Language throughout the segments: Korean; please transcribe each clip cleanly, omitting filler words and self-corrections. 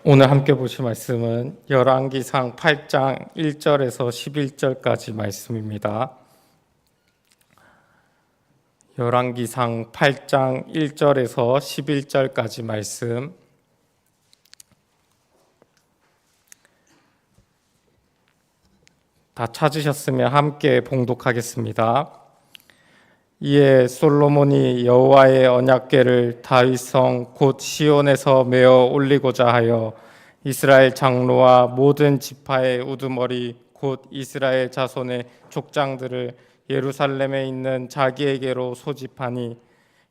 오늘 함께 보실 말씀은 열왕기상 8장 1절에서 11절까지 말씀입니다. 열왕기상 8장 1절에서 11절까지 말씀. 다 찾으셨으면 함께 봉독하겠습니다. 이에 솔로몬이 여호와의 언약궤를 다윗성 곧 시온에서 메어 올리고자 하여 이스라엘 장로와 모든 지파의 우두머리 곧 이스라엘 자손의 족장들을 예루살렘에 있는 자기에게로 소집하니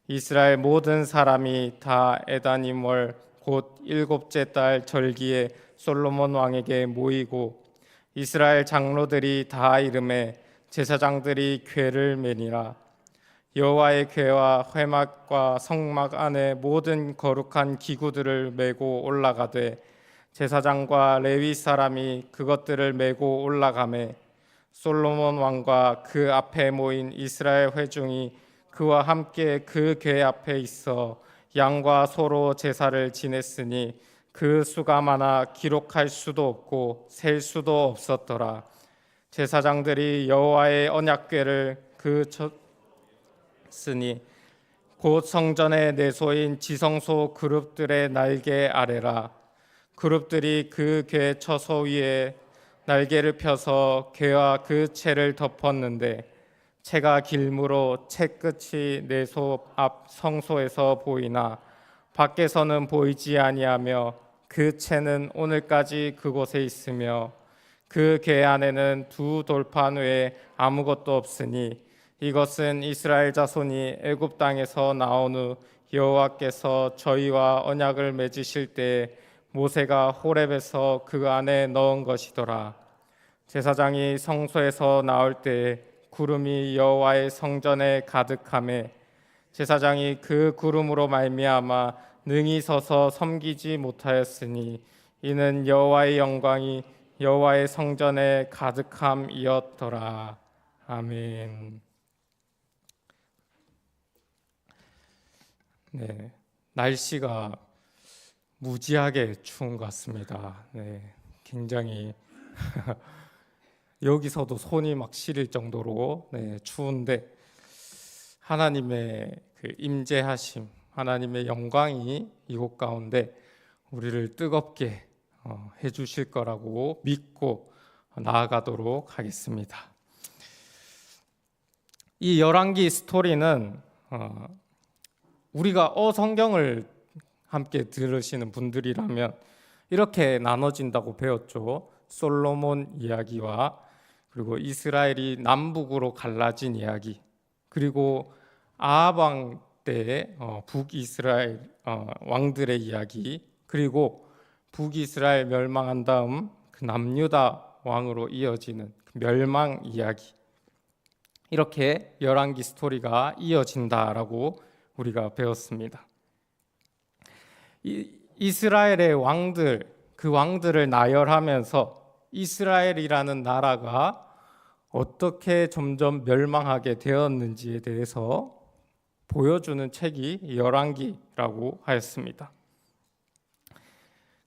이스라엘 모든 사람이 다 에다님 월 곧 일곱째 달 절기에 솔로몬 왕에게 모이고 이스라엘 장로들이 다 이름에 제사장들이 궤를 매니라. 여호와의 궤와 회막과 성막 안에 모든 거룩한 기구들을 메고 올라가되 제사장과 레위 사람이 그것들을 메고 올라가매 솔로몬 왕과 그 앞에 모인 이스라엘 회중이 그와 함께 그 궤 앞에 있어 양과 소로 제사를 지냈으니 그 수가 많아 기록할 수도 없고 셀 수도 없었더라. 제사장들이 여호와의 언약궤를 쓰니 곧 성전의 내소인 지성소 그룹들의 날개 아래라. 그룹들이 그 궤 처소 위에 날개를 펴서 궤와 그 채를 덮었는데 채가 길므로 채 끝이 내소 앞 성소에서 보이나 밖에서는 보이지 아니하며 그 채는 오늘까지 그곳에 있으며 그 궤 안에는 두 돌판 외에 아무것도 없으니 이것은 이스라엘 자손이 애굽 땅에서 나온 후 여호와께서 저희와 언약을 맺으실 때 모세가 호렙에서 그 안에 넣은 것이더라. 제사장이 성소에서 나올 때 구름이 여호와의 성전에 가득하매 제사장이 그 구름으로 말미암아 능히 서서 섬기지 못하였으니 이는 여호와의 영광이 여호와의 성전에 가득함이었더라. 아멘. 네, 날씨가 무지하게 추운 것 같습니다. 네, 굉장히 여기서도 손이 막 시릴 정도로 추운데 하나님의 그 임재하심, 하나님의 영광이 이곳 가운데 우리를 뜨겁게 해주실 거라고 믿고 나아가도록 하겠습니다. 이 열왕기 스토리는 우리가 성경을 함께 들으시는 분들이라면 이렇게 나눠진다고 배웠죠. 솔로몬 이야기와 그리고 이스라엘이 남북으로 갈라진 이야기, 그리고 아합 왕 때의 북이스라엘 왕들의 이야기, 그리고 북이스라엘 멸망한 다음 그 남유다 왕으로 이어지는 그 멸망 이야기, 이렇게 열왕기 스토리가 이어진다라고 우리가 배웠습니다. 이스라엘의 왕들, 그 왕들을 나열하면서 이스라엘이라는 나라가 어떻게 점점 멸망하게 되었는지에 대해서 보여주는 책이 열왕기라고 하였습니다.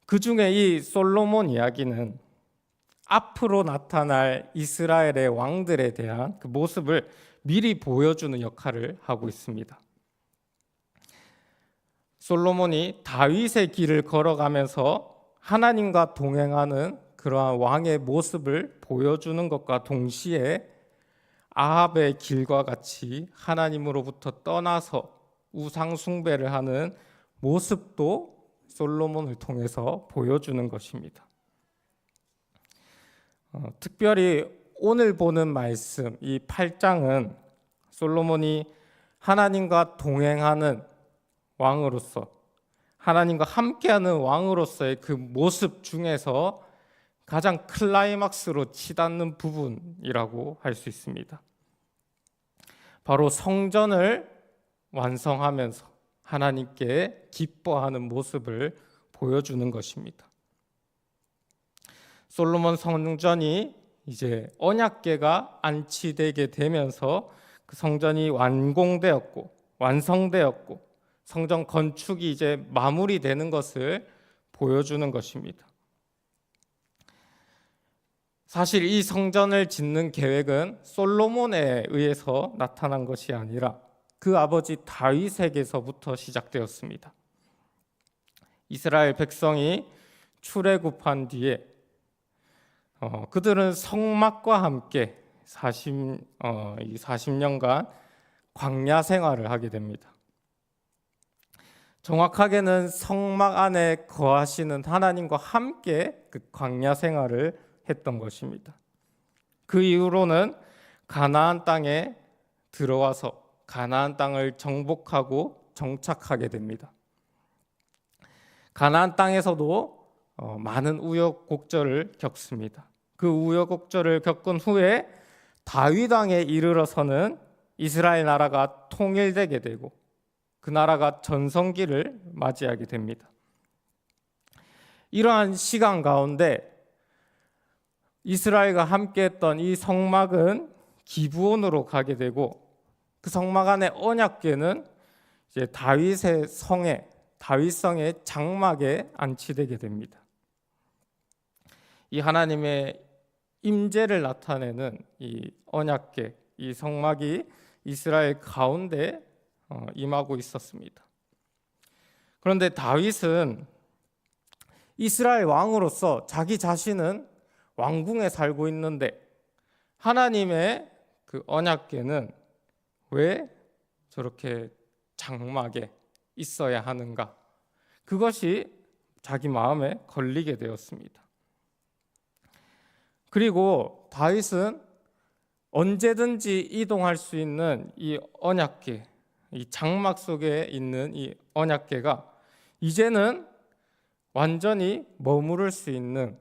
그 중에 이 솔로몬 이야기는 앞으로 나타날 이스라엘의 왕들에 대한 그 모습을 미리 보여주는 역할을 하고 있습니다. 솔로몬이 다윗의 길을 걸어가면서 하나님과 동행하는 그러한 왕의 모습을 보여주는 것과 동시에 아합의 길과 같이 하나님으로부터 떠나서 우상 숭배를 하는 모습도 솔로몬을 통해서 보여주는 것입니다. 특별히 오늘 보는 말씀, 이 8장은 솔로몬이 하나님과 동행하는 왕으로서, 하나님과 함께하는 왕으로서의 그 모습 중에서 가장 클라이막스로 치닫는 부분이라고 할 수 있습니다. 바로 성전을 완성하면서 하나님께 기뻐하는 모습을 보여주는 것입니다. 솔로몬 성전이 이제 언약궤가 안치되게 되면서 그 성전이 완성되었고 성전 건축이 이제 마무리되는 것을 보여주는 것입니다. 사실 이 성전을 짓는 계획은 솔로몬에 의해서 나타난 것이 아니라 그 아버지 다윗에게서부터 시작되었습니다. 이스라엘 백성이 출애굽한 뒤에 그들은 성막과 함께 40년간 광야 생활을 하게 됩니다. 정확하게는 성막 안에 거하시는 하나님과 함께 그 광야 생활을 했던 것입니다. 그 이후로는 가나안 땅에 들어와서 가나안 땅을 정복하고 정착하게 됩니다. 가나안 땅에서도 많은 우여곡절을 겪습니다. 그 우여곡절을 겪은 후에 다윗 왕에 이르러서는 이스라엘 나라가 통일되게 되고 그 나라가 전성기를 맞이하게 됩니다. 이러한 시간 가운데 이스라엘과 함께했던 이 성막은 기브온으로 가게 되고 그 성막 안에 언약궤는 이제 다윗의 다윗성의 장막에 안치되게 됩니다. 이 하나님의 임재를 나타내는 이 언약궤, 이 성막이 이스라엘 가운데 임하고 있었습니다. 그런데 다윗은 이스라엘 왕으로서 자기 자신은 왕궁에 살고 있는데 하나님의 그 언약궤는 왜 저렇게 장막에 있어야 하는가? 그것이 자기 마음에 걸리게 되었습니다. 그리고 다윗은 언제든지 이동할 수 있는 이 언약궤, 이 장막 속에 있는 이 언약궤가 이제는 완전히 머무를 수 있는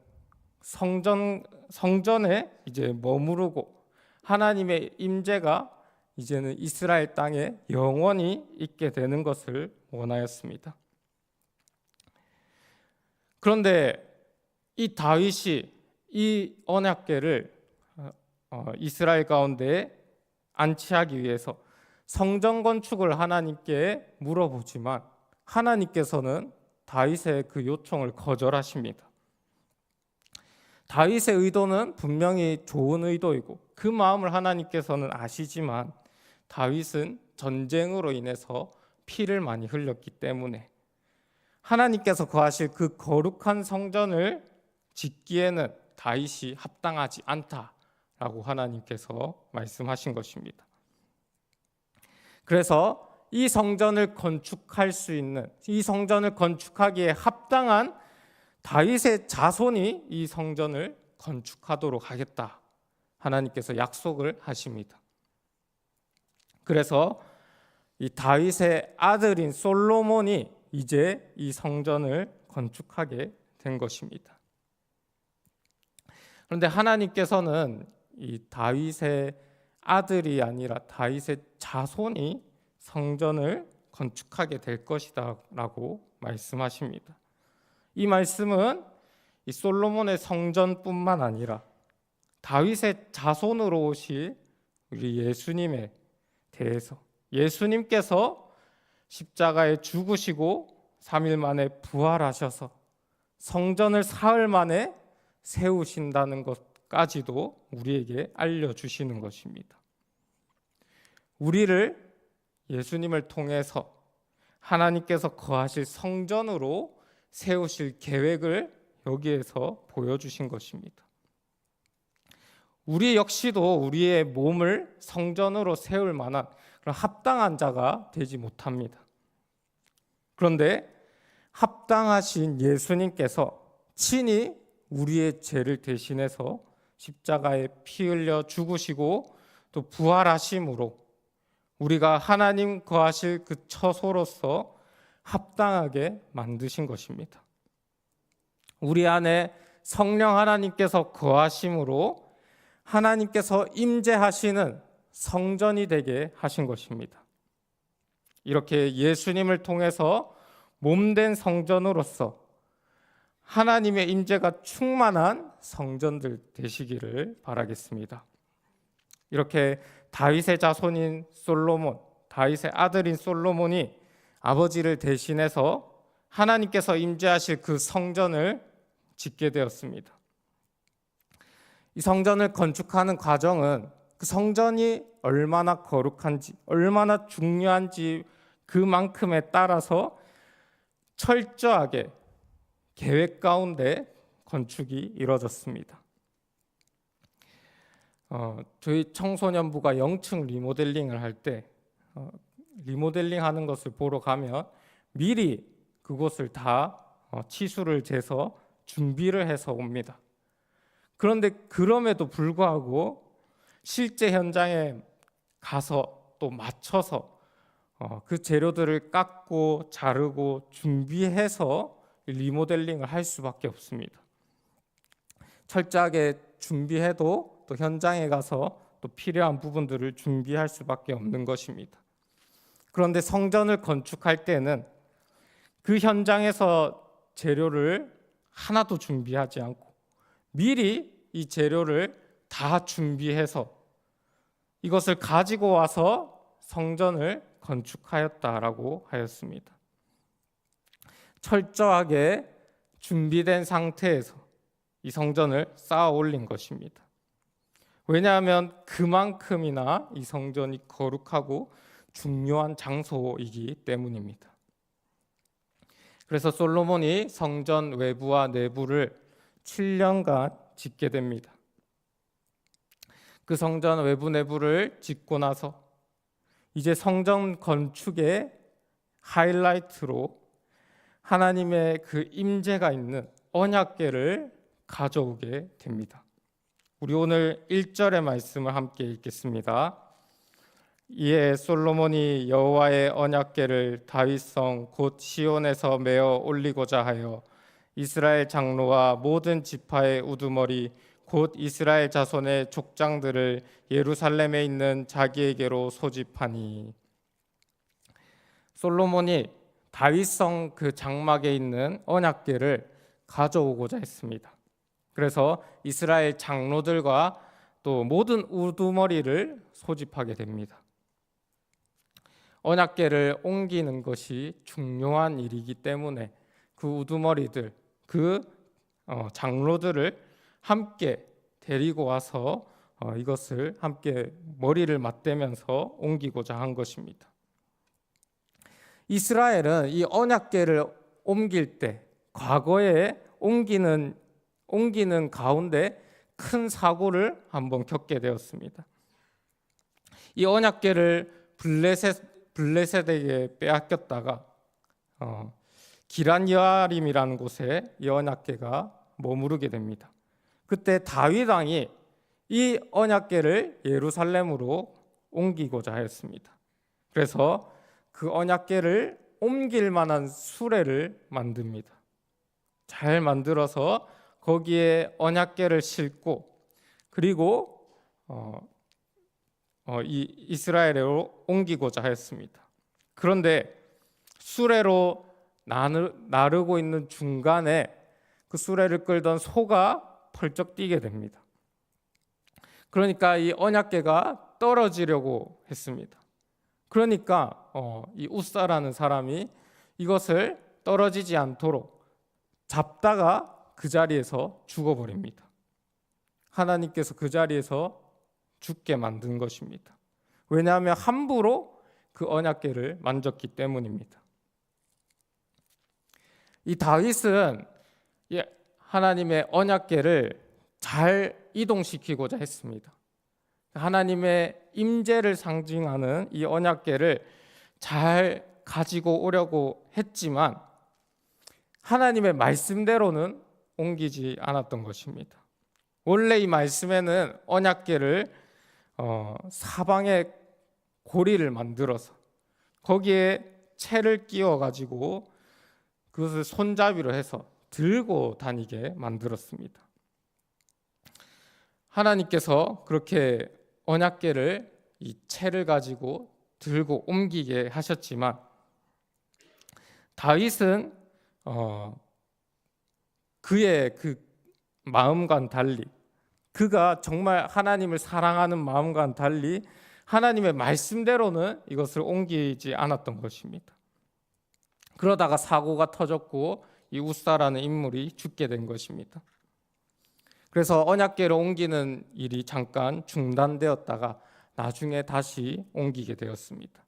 성전에 이제 머무르고 하나님의 임재가 이제는 이스라엘 땅에 영원히 있게 되는 것을 원하였습니다. 그런데 이 다윗이 이 언약궤를 이스라엘 가운데 안치하기 위해서 성전 건축을 하나님께 물어보지만 하나님께서는 다윗의 그 요청을 거절하십니다. 다윗의 의도는 분명히 좋은 의도이고 그 마음을 하나님께서는 아시지만 다윗은 전쟁으로 인해서 피를 많이 흘렸기 때문에 하나님께서 거하실 그 거룩한 성전을 짓기에는 다윗이 합당하지 않다라고 하나님께서 말씀하신 것입니다. 그래서 이 성전을 건축할 수 있는, 이 성전을 건축하기에 합당한 다윗의 자손이 이 성전을 건축하도록 하겠다. 하나님께서 약속을 하십니다. 그래서 이 다윗의 아들인 솔로몬이 이제 이 성전을 건축하게 된 것입니다. 그런데 하나님께서는 이 다윗의 아들이 아니라 다윗의 자손이 성전을 건축하게 될 것이다 라고 말씀하십니다. 이 말씀은 이 솔로몬의 성전뿐만 아니라 다윗의 자손으로 오실 우리 예수님에 대해서 예수님께서 십자가에 죽으시고 3일 만에 부활하셔서 성전을 사흘 만에 세우신다는 것까지도 우리에게 알려주시는 것입니다. 우리를 예수님을 통해서 하나님께서 거하실 성전으로 세우실 계획을 여기에서 보여주신 것입니다. 우리 역시도 우리의 몸을 성전으로 세울 만한 그런 합당한 자가 되지 못합니다. 그런데 합당하신 예수님께서 친히 우리의 죄를 대신해서 십자가에 피 흘려 죽으시고 또 부활하심으로 우리가 하나님 거하실 그 처소로서 합당하게 만드신 것입니다. 우리 안에 성령 하나님께서 거하심으로 하나님께서 임재하시는 성전이 되게 하신 것입니다. 이렇게 예수님을 통해서 몸된 성전으로서 하나님의 임재가 충만한 성전들 되시기를 바라겠습니다. 이렇게 다윗의 자손인 솔로몬, 다윗의 아들인 솔로몬이 아버지를 대신해서 하나님께서 임재하실 그 성전을 짓게 되었습니다. 이 성전을 건축하는 과정은 그 성전이 얼마나 거룩한지, 얼마나 중요한지 그만큼에 따라서 철저하게 계획 가운데 건축이 이루어졌습니다. 저희 청소년부가 영층 리모델링을 할 때 리모델링 하는 것을 보러 가면 미리 그곳을 다 치수를 재서 준비를 해서 옵니다. 그런데 그럼에도 불구하고 실제 현장에 가서 또 맞춰서 그 재료들을 깎고 자르고 준비해서 리모델링을 할 수밖에 없습니다. 철저하게 준비해도 또 현장에 가서 또 필요한 부분들을 준비할 수밖에 없는 것입니다. 그런데 성전을 건축할 때는 그 현장에서 재료를 하나도 준비하지 않고 미리 이 재료를 다 준비해서 이것을 가지고 와서 성전을 건축하였다라고 하였습니다. 철저하게 준비된 상태에서 이 성전을 쌓아 올린 것입니다. 왜냐하면 그만큼이나 이 성전이 거룩하고 중요한 장소이기 때문입니다. 그래서 솔로몬이 성전 외부와 내부를 7년간 짓게 됩니다. 그 성전 외부 내부를 짓고 나서 이제 성전 건축의 하이라이트로 하나님의 그 임재가 있는 언약궤를 가져오게 됩니다. 우리 오늘 1절의 말씀을 함께 읽겠습니다. 이에 솔로몬이 여호와의 언약궤를 다윗성 곧 시온에서 메어 올리고자 하여 이스라엘 장로와 모든 지파의 우두머리 곧 이스라엘 자손의 족장들을 예루살렘에 있는 자기에게로 소집하니. 솔로몬이 다윗성 그 장막에 있는 언약궤를 가져오고자 했습니다. 그래서 이스라엘 장로들과 또 모든 우두머리를 소집하게 됩니다. 언약궤를 옮기는 것이 중요한 일이기 때문에 그 우두머리들, 그 장로들을 함께 데리고 와서 이것을 함께 머리를 맞대면서 옮기고자 한 것입니다. 이스라엘은 이 언약궤를 옮길 때 과거에 옮기는 가운데 큰 사고를 한번 겪게 되었습니다. 이 언약궤를 블레셋에게 빼앗겼다가 기란 여아림이라는 곳에 이 언약궤가 머무르게 됩니다. 그때 다윗 왕이 이 언약궤를 예루살렘으로 옮기고자 하였습니다. 그래서 그 언약궤를 옮길 만한 수레를 만듭니다. 잘 만들어서 거기에 언약궤를 싣고 그리고 이 이스라엘로 옮기고자 하였습니다. 그런데 수레로 나르고 있는 중간에 그 수레를 끌던 소가 펄쩍 뛰게 됩니다. 그러니까 이 언약궤가 떨어지려고 했습니다. 그러니까 이 웃사라는 사람이 이것을 떨어지지 않도록 잡다가 그 자리에서 죽어버립니다. 하나님께서 그 자리에서 죽게 만든 것입니다. 왜냐하면 함부로 그 언약궤를 만졌기 때문입니다. 이 다윗은 하나님의 언약궤를 잘 이동시키고자 했습니다. 하나님의 임재를 상징하는 이 언약궤를 잘 가지고 오려고 했지만 하나님의 말씀대로는 옮기지 않았던 것입니다. 원래 이 말씀에는 언약궤를 사방에 고리를 만들어서 거기에 채를 끼워 가지고 그것을 손잡이로 해서 들고 다니게 만들었습니다. 하나님께서 그렇게 언약궤를 이 채를 가지고 들고 옮기게 하셨지만 다윗은 그의 그 마음과는 달리 그가 정말 하나님을 사랑하는 마음과는 달리 하나님의 말씀대로는 이것을 옮기지 않았던 것입니다. 그러다가 사고가 터졌고 이 웃사라는 인물이 죽게 된 것입니다. 그래서 언약궤를 옮기는 일이 잠깐 중단되었다가 나중에 다시 옮기게 되었습니다.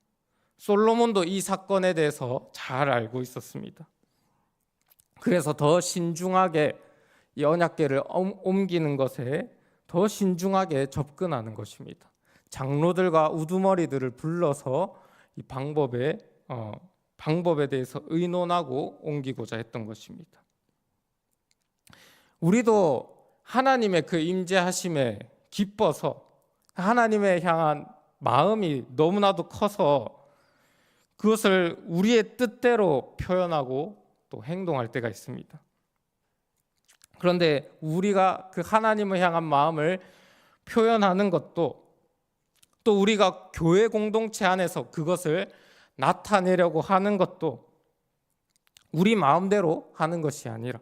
솔로몬도 이 사건에 대해서 잘 알고 있었습니다. 그래서 더 신중하게 이 언약궤를 옮기는 것에 더 신중하게 접근하는 것입니다. 장로들과 우두머리들을 불러서 이 방법에 대해서 의논하고 옮기고자 했던 것입니다. 우리도 하나님의 그 임재하심에 기뻐서 하나님에 향한 마음이 너무나도 커서 그것을 우리의 뜻대로 표현하고 또 행동할 때가 있습니다. 그런데 우리가 그 하나님을 향한 마음을 표현하는 것도 또 우리가 교회 공동체 안에서 그것을 나타내려고 하는 것도 우리 마음대로 하는 것이 아니라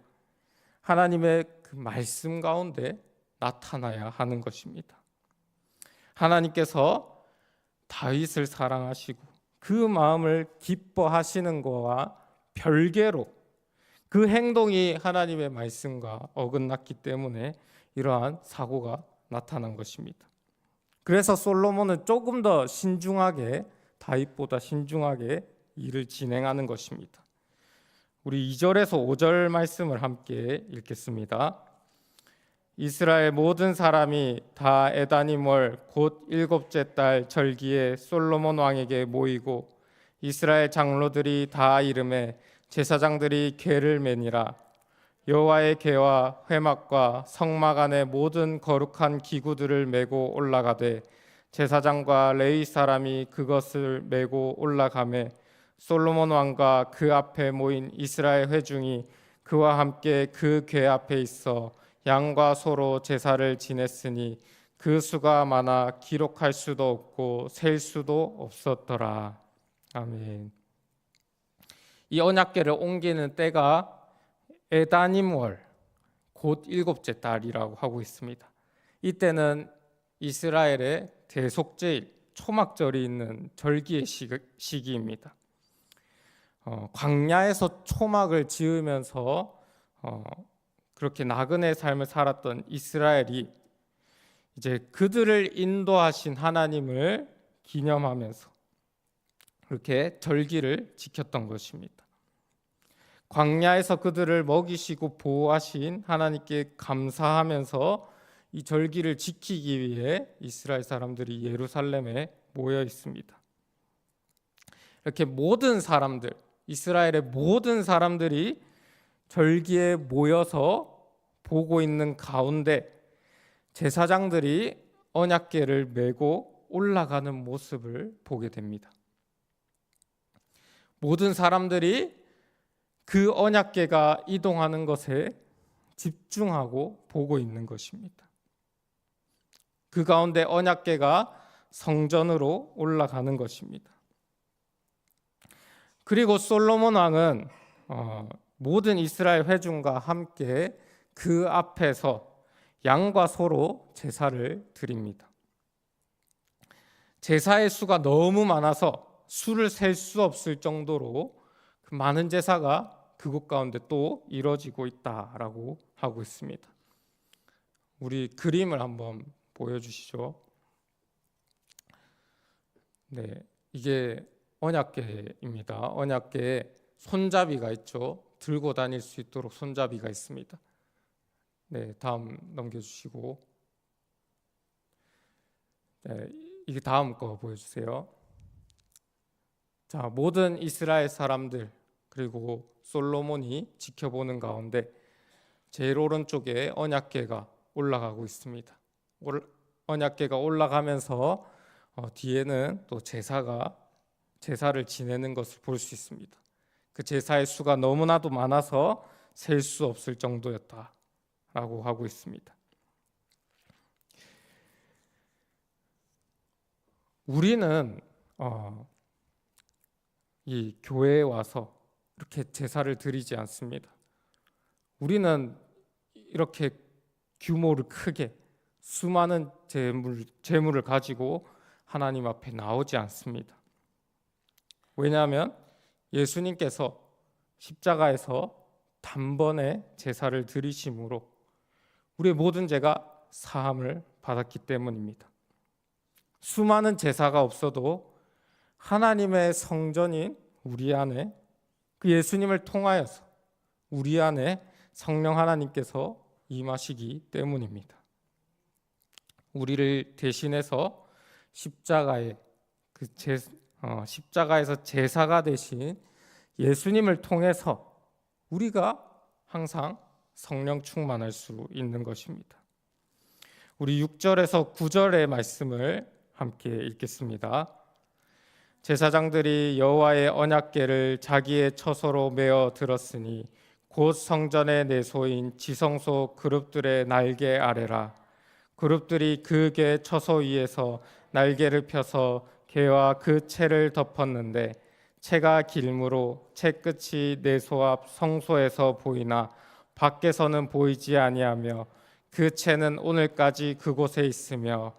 하나님의 그 말씀 가운데 나타나야 하는 것입니다. 하나님께서 다윗을 사랑하시고 그 마음을 기뻐하시는 것과 별개로 그 행동이 하나님의 말씀과 어긋났기 때문에 이러한 사고가 나타난 것입니다. 그래서 솔로몬은 조금 더 신중하게, 다윗보다 신중하게 일을 진행하는 것입니다. 우리 2절에서 5절 말씀을 함께 읽겠습니다. 이스라엘 모든 사람이 다 에다님 월 곧 7째 달 절기에 솔로몬 왕에게 모이고 이스라엘 장로들이 다 이름에 제사장들이 궤를 매니라. 여호와의 궤와 회막과 성막 안의 모든 거룩한 기구들을 메고 올라가되 제사장과 레위 사람이 그것을 메고 올라가매 솔로몬 왕과 그 앞에 모인 이스라엘 회중이 그와 함께 그 궤 앞에 있어 양과 소로 제사를 지냈으니 그 수가 많아 기록할 수도 없고 셀 수도 없었더라. 아멘. 이 언약궤를 옮기는 때가 에다님월 곧 7째 달이라고 하고 있습니다. 이때는 이스라엘의 대속제일 초막절이 있는 절기의 시기입니다. 광야에서 초막을 지으면서 그렇게 나그네 삶을 살았던 이스라엘이 이제 그들을 인도하신 하나님을 기념하면서 그렇게 절기를 지켰던 것입니다. 광야에서 그들을 먹이시고 보호하신 하나님께 감사하면서 이 절기를 지키기 위해 이스라엘 사람들이 예루살렘에 모여 있습니다. 이렇게 모든 사람들, 이스라엘의 모든 사람들이 절기에 모여서 보고 있는 가운데 제사장들이 언약궤를 메고 올라가는 모습을 보게 됩니다. 모든 사람들이 그 언약궤가 이동하는 것에 집중하고 보고 있는 것입니다. 그 가운데 언약궤가 성전으로 올라가는 것입니다. 그리고 솔로몬 왕은 모든 이스라엘 회중과 함께 그 앞에서 양과 소로 제사를 드립니다. 제사의 수가 너무 많아서 수를 셀 수 없을 정도로 그 많은 제사가 그곳 가운데 또 이루어지고 있다라고 하고 있습니다. 우리 그림을 한번 보여주시죠. 네, 이게 언약궤입니다. 언약궤에 손잡이가 있죠. 들고 다닐 수 있도록 손잡이가 있습니다. 네, 다음 넘겨주시고, 네, 이게 다음 거 보여주세요. 자, 모든 이스라엘 사람들 그리고 솔로몬이 지켜보는 가운데 제일 오른쪽에 언약궤가 올라가고 있습니다. 언약궤가 올라가면서 뒤에는 또 제사를 지내는 것을 볼 수 있습니다. 그 제사의 수가 너무나도 많아서 셀 수 없을 정도였다라고 하고 있습니다. 우리는 이 교회에 와서 이렇게 제사를 드리지 않습니다. 우리는 이렇게 규모를 크게 수많은 재물을 가지고 하나님 앞에 나오지 않습니다. 왜냐하면 예수님께서 십자가에서 단번에 제사를 드리심으로 우리의 모든 죄가 사함을 받았기 때문입니다. 수많은 제사가 없어도 하나님의 성전인 우리 안에 그 예수님을 통하여서 우리 안에 성령 하나님께서 임하시기 때문입니다. 우리를 대신해서 십자가에서 제사가 되신 예수님을 통해서 우리가 항상 성령 충만할 수 있는 것입니다. 우리 6절에서 9절의 말씀을 함께 읽겠습니다. 제사장들이 여호와의 언약궤를 자기의 처소로 메어 들었으니 곧 성전의 내소인 지성소 그룹들의 날개 아래라. 그룹들이 그 궤 처소 위에서 날개를 펴서 궤와 그 채를 덮었는데 채가 길므로 채 끝이 내소 앞 성소에서 보이나 밖에서는 보이지 아니하며 그 채는 오늘까지 그곳에 있으며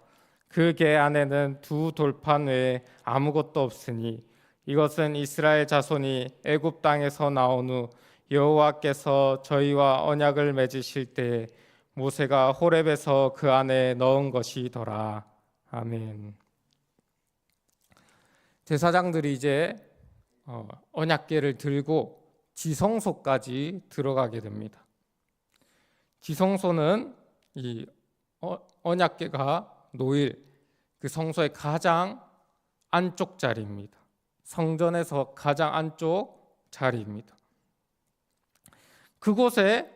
그 궤 안에는 두 돌판 외에 아무것도 없으니 이것은 이스라엘 자손이 애굽 땅에서 나온 후 여호와께서 저희와 언약을 맺으실 때에 모세가 호렙에서 그 안에 넣은 것이더라. 아멘. 제사장들이 이제 언약궤를 들고 지성소까지 들어가게 됩니다. 지성소는 이 언약궤가 놓일 그 성소의 가장 안쪽 자리입니다. 성전에서 가장 안쪽 자리입니다. 그곳에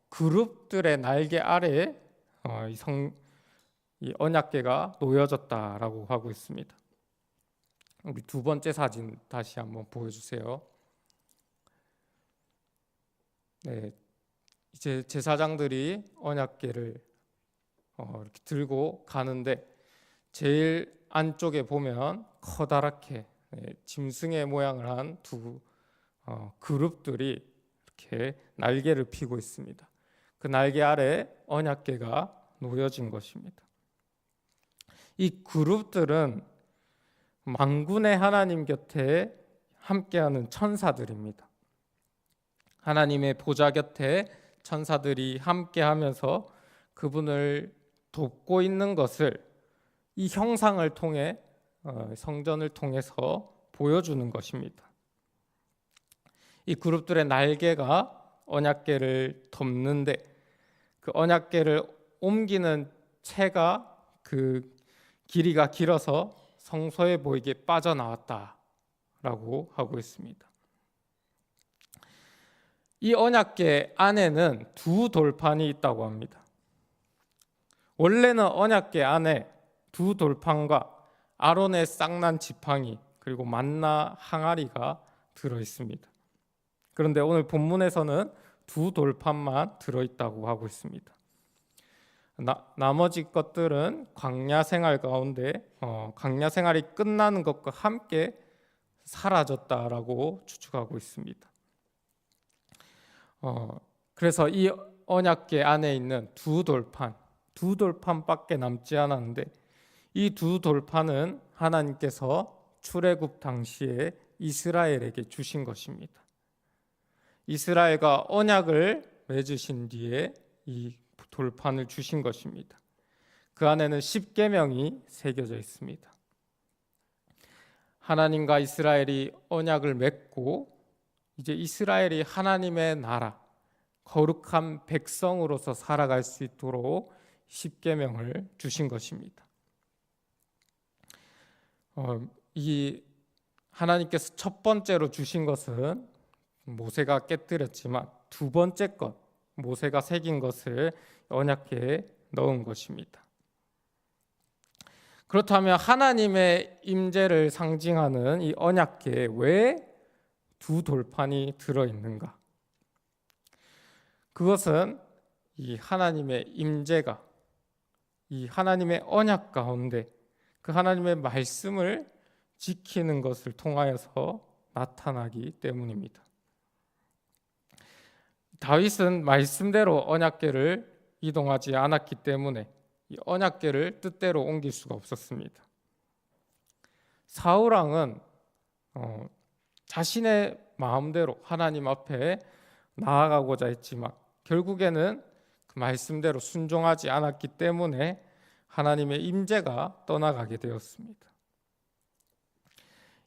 그룹들의 날개 아래에 이 언약궤가 놓여졌다라고 하고 있습니다. 우리 두 번째 사진 다시 한번 보여주세요. 네, 이제 제사장들이 언약궤를 이렇게 들고 가는데 제일 안쪽에 보면 커다랗게 짐승의 모양을 한 두 그룹들이 이렇게 날개를 펴고 있습니다. 그 날개 아래 언약궤가 놓여진 것입니다. 이 그룹들은 만군의 하나님 곁에 함께하는 천사들입니다. 하나님의 보좌 곁에 천사들이 함께하면서 그분을 돕고 있는 것을 이 형상을 통해 성전을 통해서 보여주는 것입니다. 이 그룹들의 날개가 언약궤를 덮는데 그 언약궤를 옮기는 채가 그 길이가 길어서 성소에 보이게 빠져나왔다라고 하고 있습니다. 이 언약궤 안에는 두 돌판이 있다고 합니다. 원래는 언약궤 안에 두 돌판과 아론의 쌍난 지팡이 그리고 만나 항아리가 들어 있습니다. 그런데 오늘 본문에서는 두 돌판만 들어 있다고 하고 있습니다. 나머지 것들은 광야 생활 가운데 광야 생활이 끝나는 것과 함께 사라졌다라고 추측하고 있습니다. 그래서 이 언약궤 안에 있는 두 돌판밖에 남지 않았는데 이 두 돌판은 하나님께서 출애굽 당시에 이스라엘에게 주신 것입니다. 이스라엘과 언약을 맺으신 뒤에 이 돌판을 주신 것입니다. 그 안에는 10계명이 새겨져 있습니다. 하나님과 이스라엘이 언약을 맺고 이제 이스라엘이 하나님의 나라, 거룩한 백성으로서 살아갈 수 있도록 10계명을 주신 것입니다. 이 하나님께서 첫 번째로 주신 것은 모세가 깨뜨렸지만 두 번째 것, 모세가 새긴 것을 언약궤에 넣은 것입니다. 그렇다면 하나님의 임재를 상징하는 이 언약궤에 왜 두 돌판이 들어있는가? 그것은 이 하나님의 임재가 이 하나님의 언약 가운데 그 하나님의 말씀을 지키는 것을 통하여서 나타나기 때문입니다. 다윗은 말씀대로 언약궤를 이동하지 않았기 때문에 이 언약궤를 뜻대로 옮길 수가 없었습니다. 사울 왕은 자신의 마음대로 하나님 앞에 나아가고자 했지만 결국에는 그 말씀대로 순종하지 않았기 때문에 하나님의 임재가 떠나가게 되었습니다.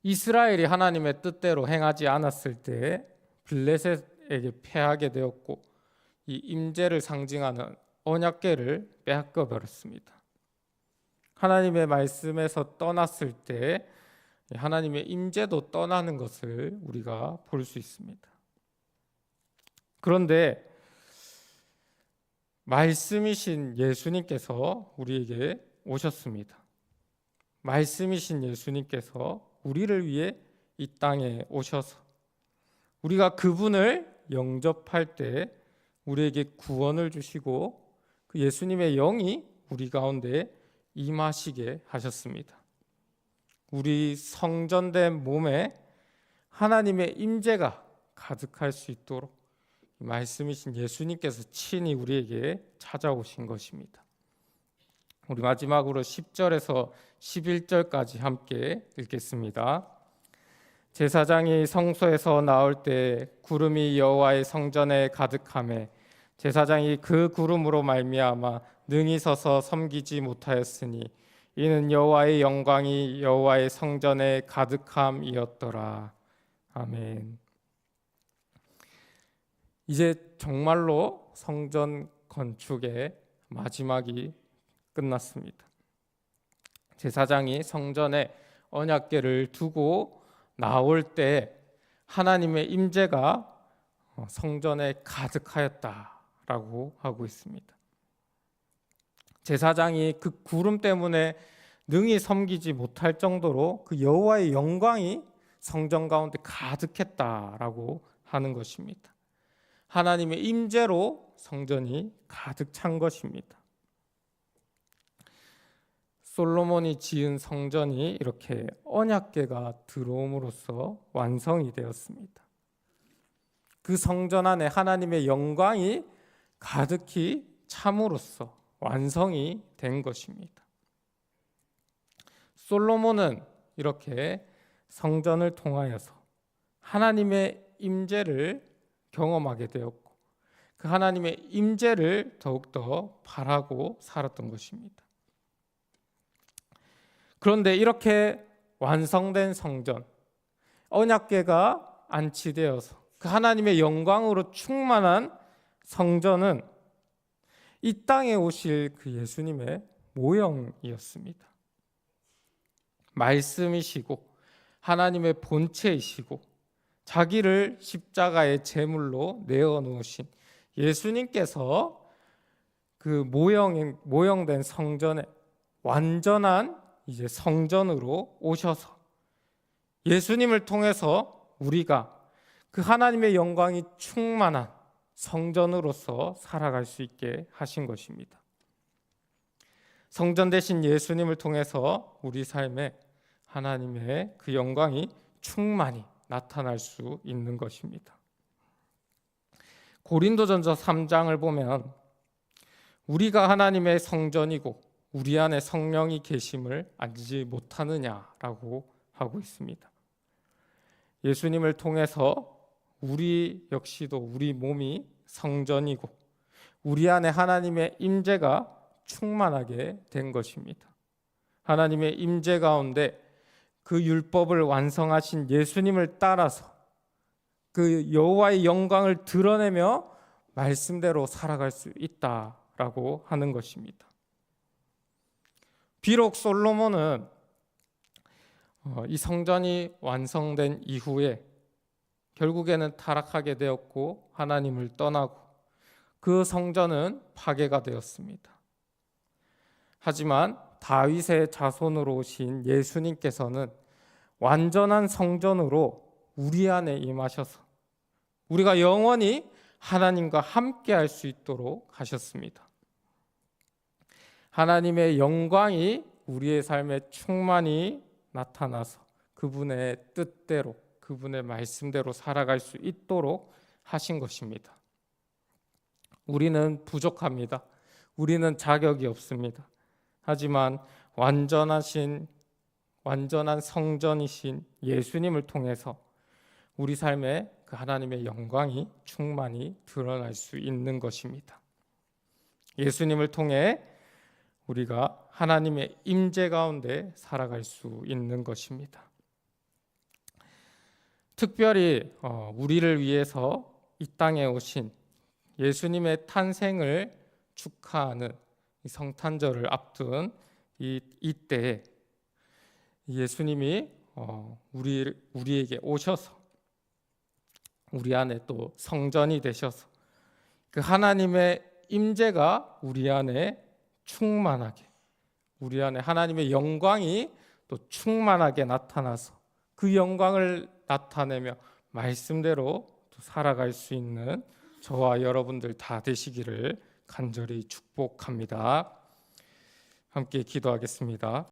이스라엘이 하나님의 뜻대로 행하지 않았을 때 블레셋에게 패하게 되었고 이 임재를 상징하는 언약궤를 빼앗겨 버렸습니다. 하나님의 말씀에서 떠났을 때 하나님의 임재도 떠나는 것을 우리가 볼 수 있습니다. 그런데 말씀이신 예수님께서 우리에게 오셨습니다. 말씀이신 예수님께서 우리를 위해 이 땅에 오셔서 우리가 그분을 영접할 때 우리에게 구원을 주시고 그 예수님의 영이 우리 가운데 임하시게 하셨습니다. 우리 성전된 몸에 하나님의 임재가 가득할 수 있도록 말씀이신 예수님께서 친히 우리에게 찾아오신 것입니다. 우리 마지막으로 10절에서 11절까지 함께 읽겠습니다. 제사장이 성소에서 나올 때 구름이 여호와의 성전에 가득하매 제사장이 그 구름으로 말미암아 능히 서서 섬기지 못하였으니 이는 여호와의 영광이 여호와의 성전에 가득함이었더라. 아멘. 이제 정말로 성전 건축의 마지막이 끝났습니다. 제사장이 성전에 언약궤를 두고 나올 때 하나님의 임재가 성전에 가득하였다라고 하고 있습니다. 제사장이 그 구름 때문에 능히 섬기지 못할 정도로 그 여호와의 영광이 성전 가운데 가득했다라고 하는 것입니다. 하나님의 임재로 성전이 가득 찬 것입니다. 솔로몬이 지은 성전이 이렇게 언약궤가 들어옴으로써 완성이 되었습니다. 그 성전 안에 하나님의 영광이 가득히 참으로써 완성이 된 것입니다. 솔로몬은 이렇게 성전을 통하여서 하나님의 임재를 경험하게 되었고 그 하나님의 임재를 더욱더 바라고 살았던 것입니다. 그런데 이렇게 완성된 성전, 언약궤가 안치되어서 그 하나님의 영광으로 충만한 성전은 이 땅에 오실 그 예수님의 모형이었습니다. 말씀이시고 하나님의 본체이시고 자기를 십자가의 제물로 내어놓으신 예수님께서 그 모형된 성전에 완전한 이제 성전으로 오셔서 예수님을 통해서 우리가 그 하나님의 영광이 충만한 성전으로서 살아갈 수 있게 하신 것입니다. 성전 되신 예수님을 통해서 우리 삶에 하나님의 그 영광이 충만히 나타날 수 있는 것입니다. 고린도전서 3장을 보면 우리가 하나님의 성전이고 우리 안에 성령이 계심을 알지 못하느냐라고 하고 있습니다. 예수님을 통해서 우리 역시도 우리 몸이 성전이고 우리 안에 하나님의 임재가 충만하게 된 것입니다. 하나님의 임재 가운데 그 율법을 완성하신 예수님을 따라서 그 여호와의 영광을 드러내며 말씀대로 살아갈 수 있다라고 하는 것입니다. 비록 솔로몬은 이 성전이 완성된 이후에 결국에는 타락하게 되었고 하나님을 떠나고 그 성전은 파괴가 되었습니다. 하지만 다윗의 자손으로 오신 예수님께서는 완전한 성전으로 우리 안에 임하셔서 우리가 영원히 하나님과 함께 할 수 있도록 하셨습니다. 하나님의 영광이 우리의 삶에 충만히 나타나서 그분의 뜻대로 그분의 말씀대로 살아갈 수 있도록 하신 것입니다. 우리는 부족합니다. 우리는 자격이 없습니다. 하지만 완전한 성전이신 예수님을 통해서 우리 삶에 그 하나님의 영광이 충만히 드러날 수 있는 것입니다. 예수님을 통해 우리가 하나님의 임재 가운데 살아갈 수 있는 것입니다. 특별히 우리를 위해서 이 땅에 오신 예수님의 탄생을 축하하는 이 성탄절을 앞둔 이때에 예수님이 우리에게 오셔서 우리 안에 또 성전이 되셔서 그 하나님의 임재가 우리 안에 충만하게, 우리 안에 하나님의 영광이 또 충만하게 나타나서 그 영광을 나타내며 말씀대로 또 살아갈 수 있는 저와 여러분들 다 되시기를 간절히 축복합니다. 함께 기도하겠습니다.